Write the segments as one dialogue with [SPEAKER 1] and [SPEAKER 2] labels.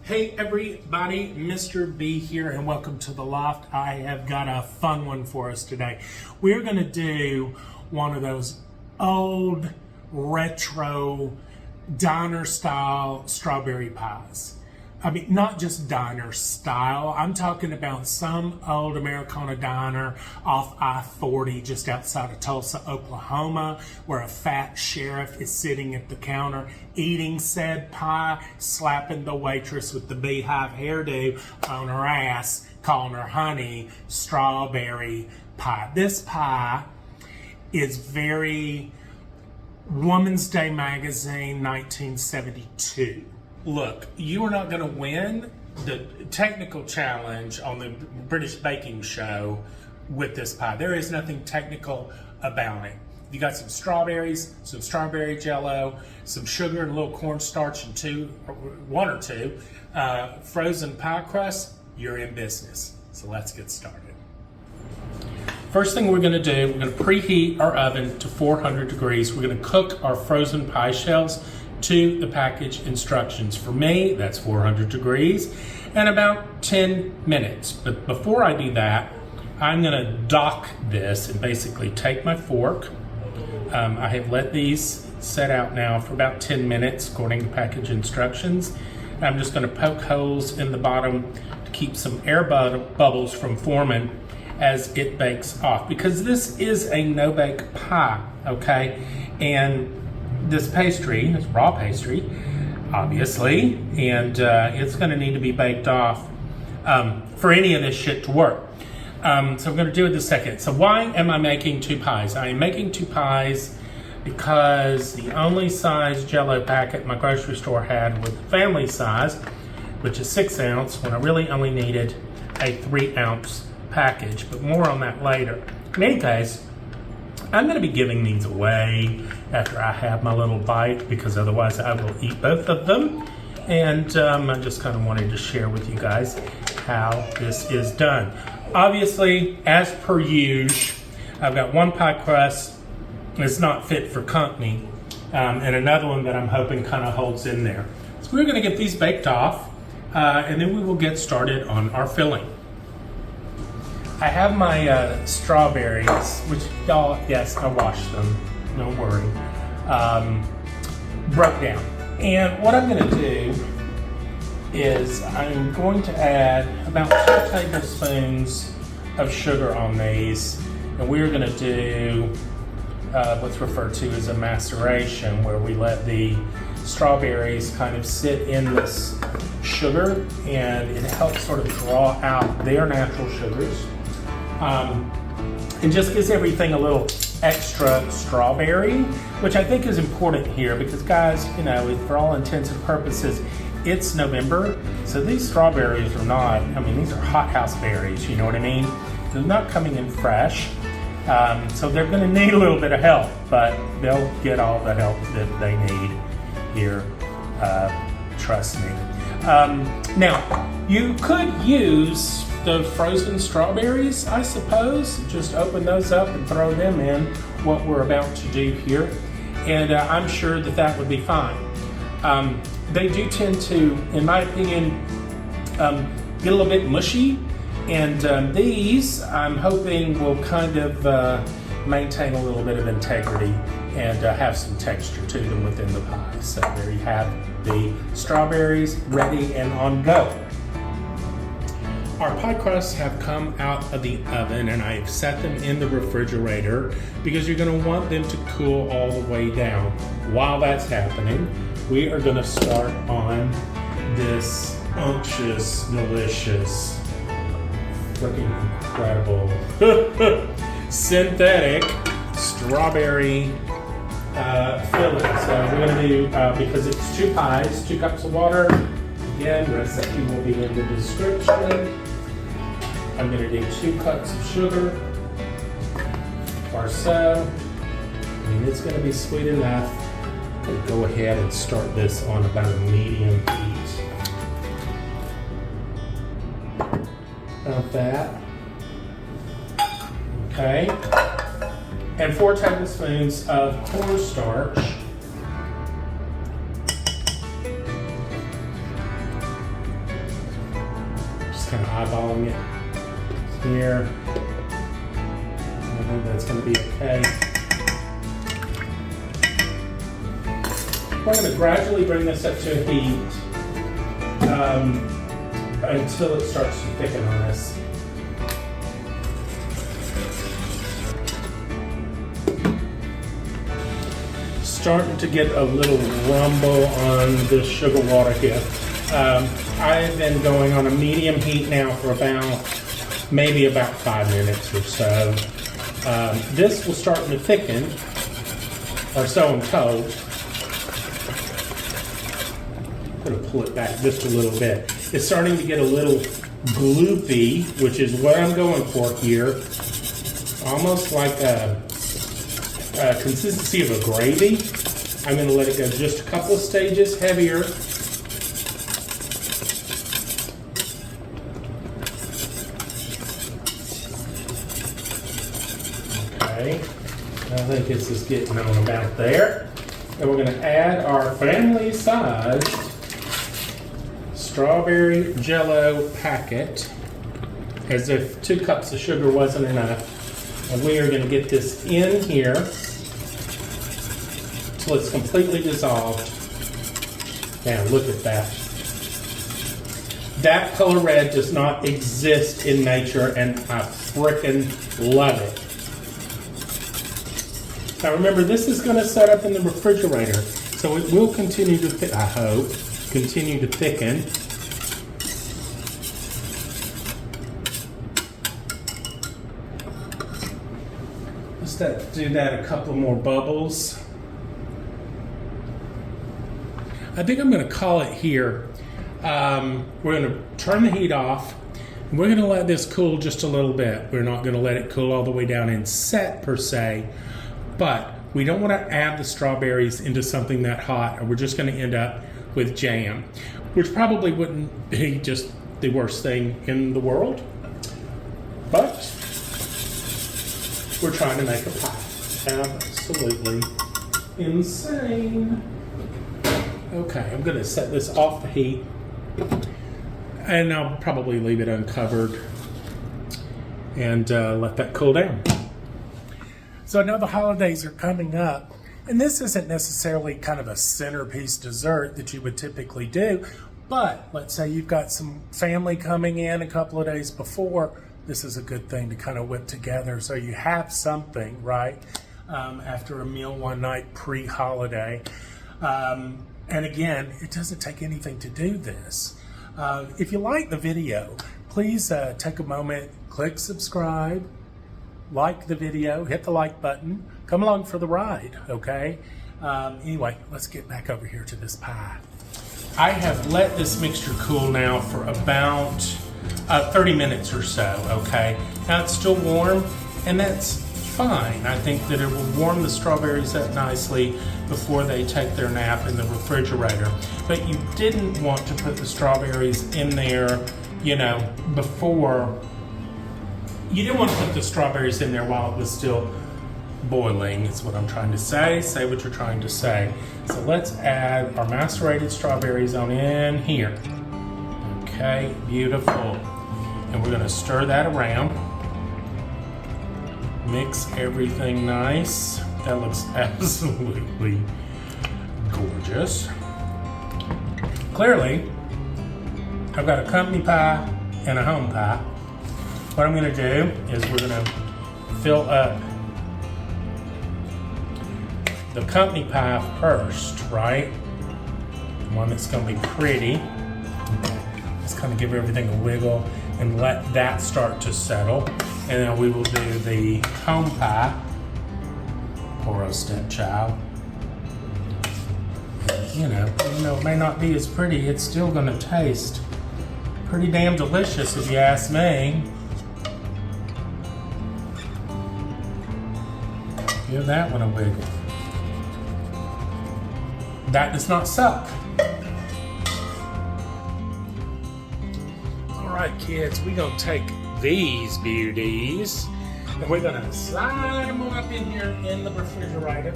[SPEAKER 1] Hey everybody, Mr. B here and welcome to the Loft. I have got a fun one for us today. We're going to do one of those old retro diner style strawberry pies. I mean, not just diner style. I'm talking about some old Americana diner off I-40 just outside of Tulsa, Oklahoma, where a fat sheriff is sitting at the counter eating said pie, slapping the waitress with the beehive hairdo on her ass, calling her honey strawberry pie. This pie is very Woman's Day magazine, 1972. Look, you are not going to win the technical challenge on the British baking show with this pie. There is nothing technical about it. You got some strawberries, some strawberry jello, some sugar and a little cornstarch and one or two frozen pie crust, you're in business. So let's get started. First thing we're going to do, we're going to preheat our oven to 400 degrees. We're going to cook our frozen pie shells to the package instructions. For me, that's 400 degrees and about 10 minutes. But before I do that, I'm gonna dock this and basically take my fork. I have let these set out now for about 10 minutes according to package instructions. I'm just gonna poke holes in the bottom to keep some air bubbles from forming as it bakes off, because this is a no-bake pie, okay? And this pastry, it's raw pastry, obviously, and it's going to need to be baked off for any of this shit to work. So I'm going to do it in a second. So why am I making two pies? I am making two pies because the only size Jello packet my grocery store had was family size, which is 6 ounce, when I really only needed a 3 ounce package, but more on that later. In any case, I'm going to be giving these away after I have my little bite, because otherwise I will eat both of them. And I just kind of wanted to share with you guys how this is done. Obviously, as per usual, I've got one pie crust that's not fit for company, and another one that I'm hoping kind of holds in there. So we're going to get these baked off, and then we will get started on our filling. I have my strawberries, which y'all, yes, I washed them, don't worry, broke down. And what I'm going to do is I'm going to add about 2 tablespoons of sugar on these, and we're going to do what's referred to as a maceration, where we let the strawberries kind of sit in this sugar, and it helps sort of draw out their natural sugars. It just gives everything a little extra strawberry, which I think is important here because, guys, you know, for all intents and purposes, it's November, so these strawberries are not, I mean, these are hothouse berries, you know what I mean? They're not coming in fresh, so they're going to need a little bit of help, but they'll get all the help that they need here, trust me. Now, you could use the frozen strawberries, I suppose. Just open those up and throw them in, what we're about to do here. And I'm sure that that would be fine. They do tend to, in my opinion, get a little bit mushy. And these, I'm hoping, will kind of maintain a little bit of integrity and have some texture to them within the pie. So there you have the strawberries ready and on go. Our pie crusts have come out of the oven, and I've set them in the refrigerator because you're going to want them to cool all the way down. While that's happening, we are going to start on this unctuous, delicious, freaking incredible synthetic strawberry filling. So we're going to do, because it's 2 pies, 2 cups of water. Again, recipe will be in the description. I'm going to do 2 cups of sugar or so. I mean, it's going to be sweet enough. I'm going to go ahead and start this on about a medium heat. About that. Okay. And 4 tablespoons of cornstarch. just kind of eyeballing it here. I think that's going to be okay. We're going to gradually bring this up to heat until it starts to thicken on us. Starting to get a little rumble on this sugar water here. I've been going on a medium heat now for maybe about 5 minutes or so. This will start to thicken, or so I'm told. I'm going to pull it back just a little bit. It's starting to get a little gloopy, which is what I'm going for here. Almost like a consistency of a gravy. I'm going to let it go just a couple of stages heavier. Okay, I think this is getting on about there. And we're going to add our family-sized strawberry jello packet, as if 2 cups of sugar wasn't enough. And we are going to get this in here until it's completely dissolved. Now look at that. That color red does not exist in nature, and I frickin' love it. Now remember, this is going to set up in the refrigerator, so it will continue to, I hope, continue to thicken. Do that a couple more bubbles. I think I'm going to call it here. We're going to turn the heat off. And we're going to let this cool just a little bit. We're not going to let it cool all the way down and set per se, but we don't want to add the strawberries into something that hot, or we're just going to end up with jam, which probably wouldn't be just the worst thing in the world, but we're trying to make a pie. Absolutely insane. Okay, I'm going to set this off the heat, and I'll probably leave it uncovered and let that cool down. So I know the holidays are coming up, and this isn't necessarily kind of a centerpiece dessert that you would typically do, but let's say you've got some family coming in a couple of days before. This is a good thing to kind of whip together so you have something, right, after a meal one night pre-holiday. And again, it doesn't take anything to do this. If you like the video, please take a moment, click subscribe, like the video, hit the like button, come along for the ride, okay? Anyway, let's get back over here to this pie. I have let this mixture cool now for about 30 minutes or so, okay? Now it's still warm, and that's fine. I think that it will warm the strawberries up nicely before they take their nap in the refrigerator. But you didn't want to put the strawberries in there, you know, before. You didn't want to put the strawberries in there while it was still boiling, is what I'm trying to say. Say what you're trying to say. So let's add our macerated strawberries on in here. Okay, beautiful. And we're going to stir that around. Mix everything nice. That looks absolutely gorgeous. Clearly, I've got a company pie and a home pie. What I'm going to do is we're going to fill up the company pie first, right? One that's going to be pretty. Just kind of give everything a wiggle and let that start to settle. And then we will do the home pie. Poor old stepchild. You know, even though it may not be as pretty, it's still going to taste pretty damn delicious if you ask me. Give that one a wiggle. That does not suck. All right, kids, we're gonna take these beauties and we're gonna slide them up in here in the refrigerator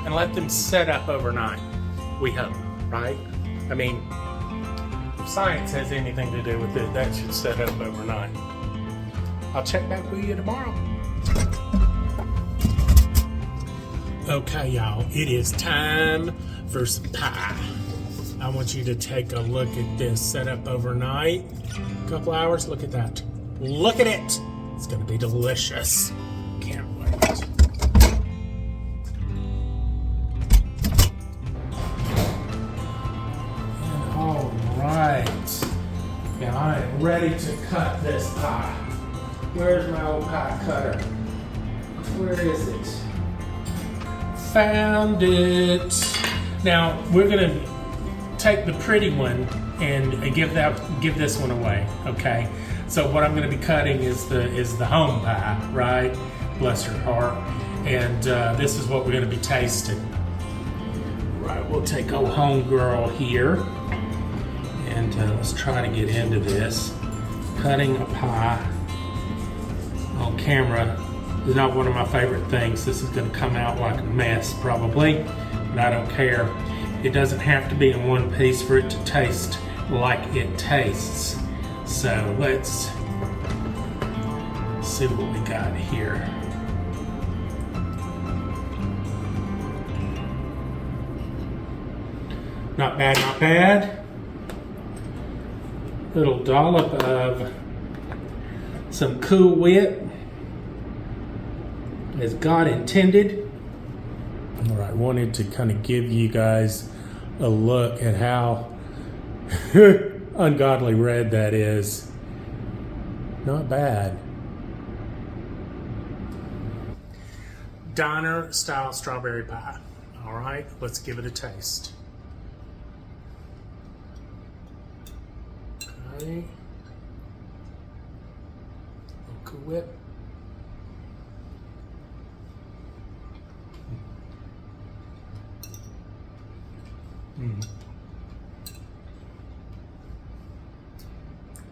[SPEAKER 1] and let them set up overnight. We hope, right? I mean, science has anything to do with it, that should set up overnight. I'll check back with you tomorrow. Okay, y'all, it is time for some pie. I want you to take a look at this set up overnight. A couple hours, look at that. Look at it. It's gonna be delicious. Can't wait. And all right. Now I am ready to cut this pie. Where's my old pie cutter? Where is it? Found it. Now we're gonna take the pretty one and give this one away. Okay. So what I'm gonna be cutting is the home pie, right? Bless her heart. And this is what we're gonna be tasting. Right. We'll take old homegirl here, and let's try to get into this. Cutting a pie on camera is not one of my favorite things. This is going to come out like a mess probably, but I don't care. It doesn't have to be in one piece for it to taste like it tastes. So let's see what we got here. Not bad, not bad. Little dollop of some Cool Whip, as God intended. All right, wanted to kind of give you guys a look at how ungodly red that is. Not bad. Diner style strawberry pie. All right, let's give it a taste. Okay. Cool Whip.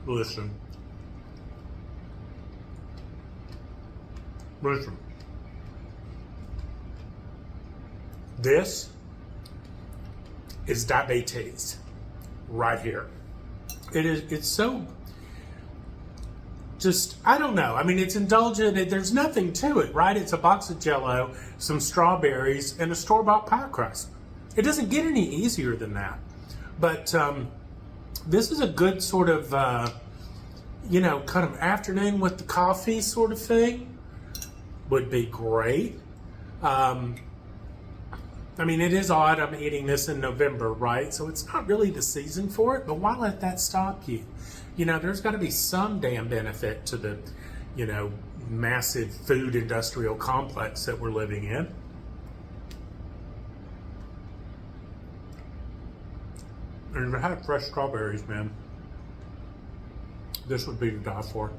[SPEAKER 1] Listen. This is diabetes right here. It's so just, I don't know. I mean, it's indulgent. There's nothing to it, right? It's a box of Jell-O, some strawberries, and a store-bought pie crust. It doesn't get any easier than that. But this is a good sort of, kind of afternoon with the coffee sort of thing. Would be great. I mean, it is odd I'm eating this in November, right? So it's not really the season for it, but why let that stop you? You know, there's got to be some damn benefit to the, massive food industrial complex that we're living in. And if I had fresh strawberries, man, this would be to die for.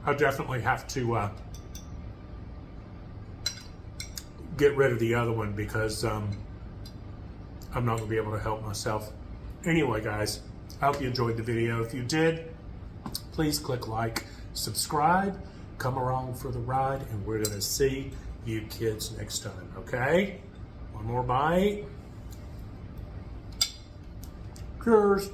[SPEAKER 1] I definitely have to get rid of the other one because I'm not going to be able to help myself. Anyway, guys, I hope you enjoyed the video. If you did, please click like, subscribe, come along for the ride, and we're going to see you kids next time, okay? One more bite. Cheers.